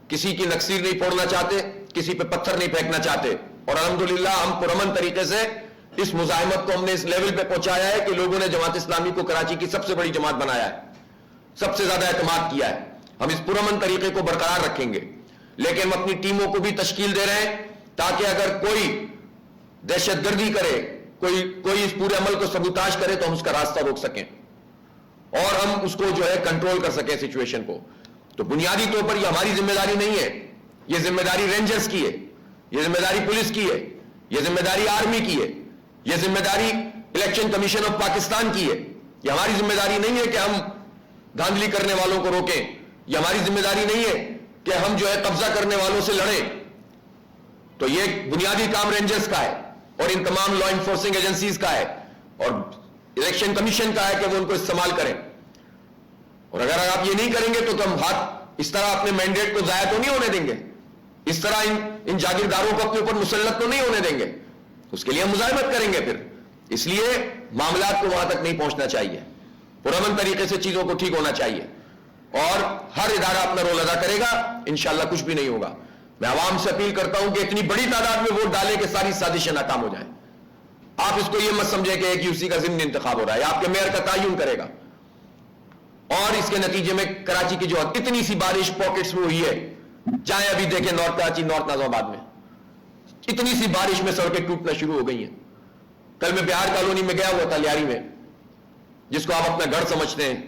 کسی کی نکسیر نہیں پھوڑنا چاہتے، کسی پہ پتھر نہیں پھینکنا چاہتے، اور الحمدللہ ہم پرامن طریقے سے اس مزاحمت کو ہم نے اس لیول پہ پہنچایا ہے کہ لوگوں نے جماعت اسلامی کو کراچی کی سب سے بڑی جماعت بنایا ہے، سب سے زیادہ اعتماد کیا ہے۔ ہم اس پرامن طریقے کو برقرار رکھیں گے، لیکن ہم اپنی ٹیموں کو بھی تشکیل دے رہے ہیں تاکہ اگر کوئی دہشت گردی کرے، کوئی اس پورے عمل کو سبوتاژ کرے تو ہم اس کا راستہ روک سکیں اور ہم اس کو جو ہے کنٹرول کر سکیں سچویشن کو۔ تو بنیادی طور پر یہ ہماری ذمہ داری نہیں ہے، یہ ذمہ داری رینجرز کی ہے، یہ ذمہ داری پولیس کی ہے، یہ ذمہ داری آرمی کی ہے، یہ ذمہ داری الیکشن کمیشن آف پاکستان کی ہے۔ یہ ہماری ذمہ داری نہیں ہے کہ ہم دھاندلی کرنے والوں کو روکیں، یہ ہماری ذمہ داری نہیں ہے کہ ہم جو ہے قبضہ کرنے والوں سے لڑیں۔ تو یہ بنیادی کام رینجرز کا ہے اور ان تمام لا انفورسنگ ایجنسیز کا ہے اور الیکشن کمیشن کا ہے کہ وہ ان کو استعمال کریں۔ اور اگر آپ یہ نہیں کریں گے تو ہم ہاتھ اس طرح اپنے مینڈیٹ کو ضائع تو نہیں ہونے دیں گے، اس طرح ان جاگیرداروں کو اپنے اوپر مسلط تو نہیں ہونے دیں گے، اس کے لیے ہم مزاحمت کریں گے پھر۔ اس لیے معاملات کو وہاں تک نہیں پہنچنا چاہیے، پرامن طریقے سے چیزوں کو ٹھیک ہونا چاہیے اور ہر ادارہ اپنا رول ادا کرے گا، انشاءاللہ کچھ بھی نہیں ہوگا۔ میں عوام سے اپیل کرتا ہوں کہ اتنی بڑی تعداد میں ووٹ ڈالے کہ ساری سازشیں ناکام ہو جائیں۔ آپ اس کو یہ مت سمجھیں کہ ایک یوسی کا ضمنی انتخاب ہو رہا ہے، آپ کے میئر کا تعین کرے گا اور اس کے نتیجے میں کراچی کی جو اتنی سی بارش پاکٹس میں ہوئی ہے، چاہے ابھی دیکھیں نارتھ کراچی، نارتھ ناظم آباد میں اتنی سی بارش میں سڑکیں ٹوٹنا شروع ہو گئی ہیں۔ کل میں بہار کالونی میں گیا ہوا تھا، لیاری میں، جس کو آپ اپنا گھر سمجھتے ہیں،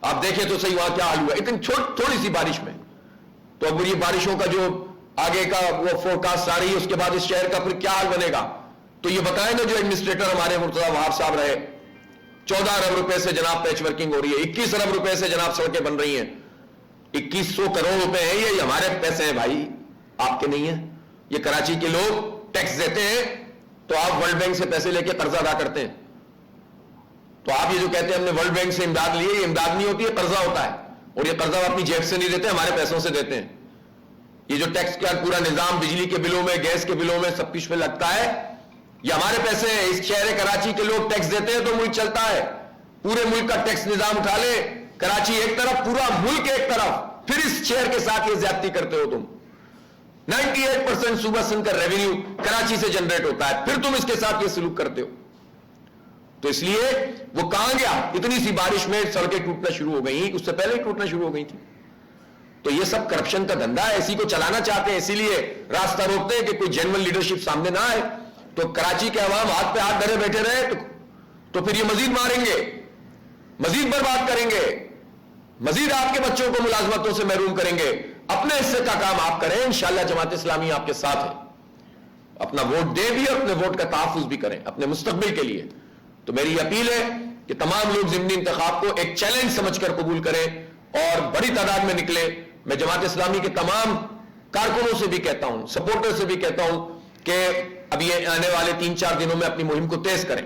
آپ دیکھیں تو صحیح وہاں کیا حال ہوا اتنی تھوڑی سی بارش میں۔ تو اب یہ بارشوں کا جو آگے کا وہ فورکاسٹ آ رہی ہے، اس کے بعد اس شہر کا پھر کیا حال بنے گا؟ تو یہ بتائیں نا، جو ایڈمنسٹریٹر ہمارے مرتضیٰ وہاب صاحب رہے، 14 ارب روپے سے جناب پیچ ورکنگ ہو رہی ہے، 21 ارب روپے سے جناب سڑکیں بن رہی ہیں، 2100 کروڑ روپے ہیں، یہ ہمارے پیسے ہیں بھائی، آپ کے نہیں ہیں۔ یہ کراچی کے لوگ ٹیکس دیتے ہیں تو آپ ورلڈ بینک سے پیسے لے کے قرضہ ادا کرتے ہیں۔ تو آپ یہ جو کہتے ہیں ہم نے ورلڈ بینک سے امداد لی ہے، یہ امداد نہیں ہوتی ہے، قرضہ ہوتا ہے، اور یہ قرضہ اپنی جیب سے نہیں دیتے، ہمارے پیسوں سے دیتے ہیں۔ یہ جو ٹیکس کا پورا نظام بجلی کے بلوں میں، گیس کے بلوں میں، سب کچھ میں لگتا ہے، یہ ہمارے پیسے ہیں۔ اس شہر کراچی کے لوگ ٹیکس دیتے ہیں تو ملک چلتا ہے۔ پورے ملک کا ٹیکس نظام اٹھا لے، کراچی ایک طرف، پورا ملک ایک طرف، پھر اس شہر کے ساتھ یہ زیادتی کرتے ہو تم۔ 98% صوبہ سندھ کا ریونیو کراچی سے جنریٹ ہوتا ہے، پھر تم اس کے ساتھ یہ سلوک کرتے ہو۔ تو اس لیے وہ کہاں گیا؟ اتنی سی بارش میں سڑکیں ٹوٹنا شروع ہو گئی، اس سے پہلے ہی ٹوٹنا شروع ہو گئی تھی۔ تو یہ سب کرپشن کا دھندا ہے، اسی کو چلانا چاہتے ہیں، اسی لیے راستہ روکتے ہیں کہ کوئی جینوئن لیڈرشپ سامنے نہ آئے۔ تو کراچی کے عوام ہاتھ پہ ہاتھ دھرے بیٹھے رہے تو پھر یہ مزید ماریں گے، مزید برباد کریں گے، مزید آپ کے بچوں کو ملازمتوں سے محروم کریں گے۔ اپنے حصے کا کام آپ کریں، انشاءاللہ جماعت اسلامی آپ کے ساتھ ہے۔ اپنا ووٹ دیں بھی اور اپنے ووٹ کا تحفظ بھی کریں اپنے مستقبل کے لیے۔ تو میری اپیل ہے کہ تمام لوگ ضمنی انتخاب کو ایک چیلنج سمجھ کر قبول کریں اور بڑی تعداد میں نکلے۔ میں جماعت اسلامی کے تمام کارکنوں سے بھی کہتا ہوں، سپورٹر سے بھی کہتا ہوں کہ اب یہ آنے والے 3-4 دنوں میں اپنی مہم کو تیز کریں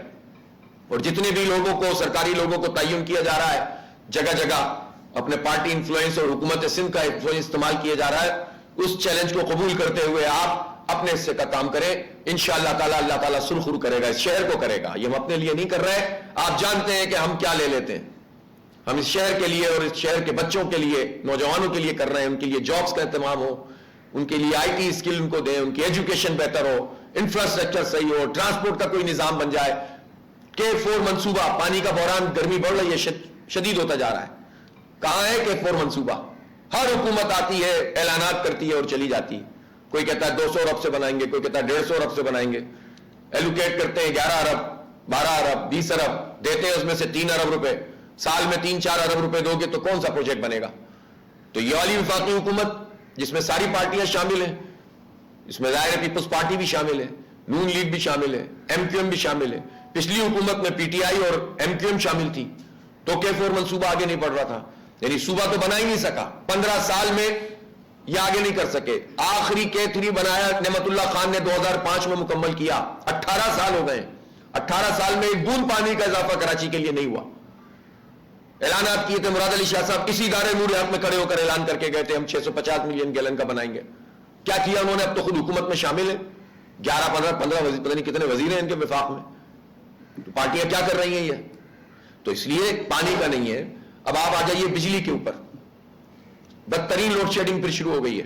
اور جتنے بھی لوگوں کو، سرکاری لوگوں کو تعین کیا جا رہا ہے، جگہ جگہ اپنے پارٹی انفلوئنس اور حکومت سندھ کا انفلوئنس استعمال کیا جا رہا ہے، اس چیلنج کو قبول کرتے ہوئے آپ اپنے حصے کا کام کریں۔ انشاءاللہ تعالی اللہ تعالیٰ سرخرو کرے گا، اس شہر کو کرے گا۔ یہ ہم اپنے لیے نہیں کر رہے، آپ جانتے ہیں کہ ہم کیا لے لیتے ہیں، ہم اس شہر کے لیے اور اس شہر کے بچوں کے لیے، نوجوانوں کے لیے کر رہے ہیں، ان کے لیے جابز کا اہتمام ہو، ان کے لیے آئی ٹی اسکل ان کو دیں، ان کی ایجوکیشن بہتر ہو، انفراسٹرکچر صحیح ہو، ٹرانسپورٹ کا کوئی نظام بن جائے۔ K4 منصوبہ، پانی کا بحران، گرمی بڑھ رہی ہے، شدید ہوتا جا رہا ہے، کہاں ہے K4 منصوبہ؟ ہر حکومت آتی ہے، اعلانات کرتی ہے اور چلی جاتی ہے۔ کوئی کہتا ہے 200 ارب سے بنائیں گے، کوئی کہتا ہے 150 ارب سے بنائیں گے، ایلوکیٹ کرتے ہیں 11 ارب 12 ارب 20 ارب دیتے ہیں، اس میں سے 3 ارب روپے، سال میں 3-4 ارب روپے دو گے تو کون سا پروجیکٹ بنے گا؟ تو یہ والی وفاقی حکومت جس میں ساری پارٹیاں شامل ہیں، اس میں ظاہر پیپلز پارٹی بھی شامل ہے، نون لیگ بھی شامل ہے، MQM بھی شامل ہے، پچھلی حکومت میں PTI اور MQM شامل تھی، تو K4 منصوبہ آگے نہیں بڑھ رہا تھا، یعنی صوبہ تو بنا ہی نہیں سکا، 15 سال میں یہ آگے نہیں کر سکے۔ آخری K3 بنایا نعمت اللہ خان نے 2005 میں مکمل کیا، 18 سال ہو گئے، 18 سال میں ایک بوند پانی کا اضافہ کراچی کے لیے نہیں ہوا۔ اعلانات کیے تھے، مراد علی شاہ صاحب اسی ادارے نور حق میں کھڑے ہو کر اعلان کر کے گئے تھے ہم 650 ملین گیلن کا بنائیں گے۔ کیا کیا انہوں نے؟ اب تو خود حکومت میں شامل ہیں، 11-15 پتہ نہیں کتنے وزیر ہیں ان کے وفاق میں، تو پارٹیاں کیا کر رہی ہیں یہ؟ تو اس لیے پانی کا نہیں ہے۔ اب آپ آ جائیے بجلی کے اوپر، بدترین لوڈ شیڈنگ پھر شروع ہو گئی ہے۔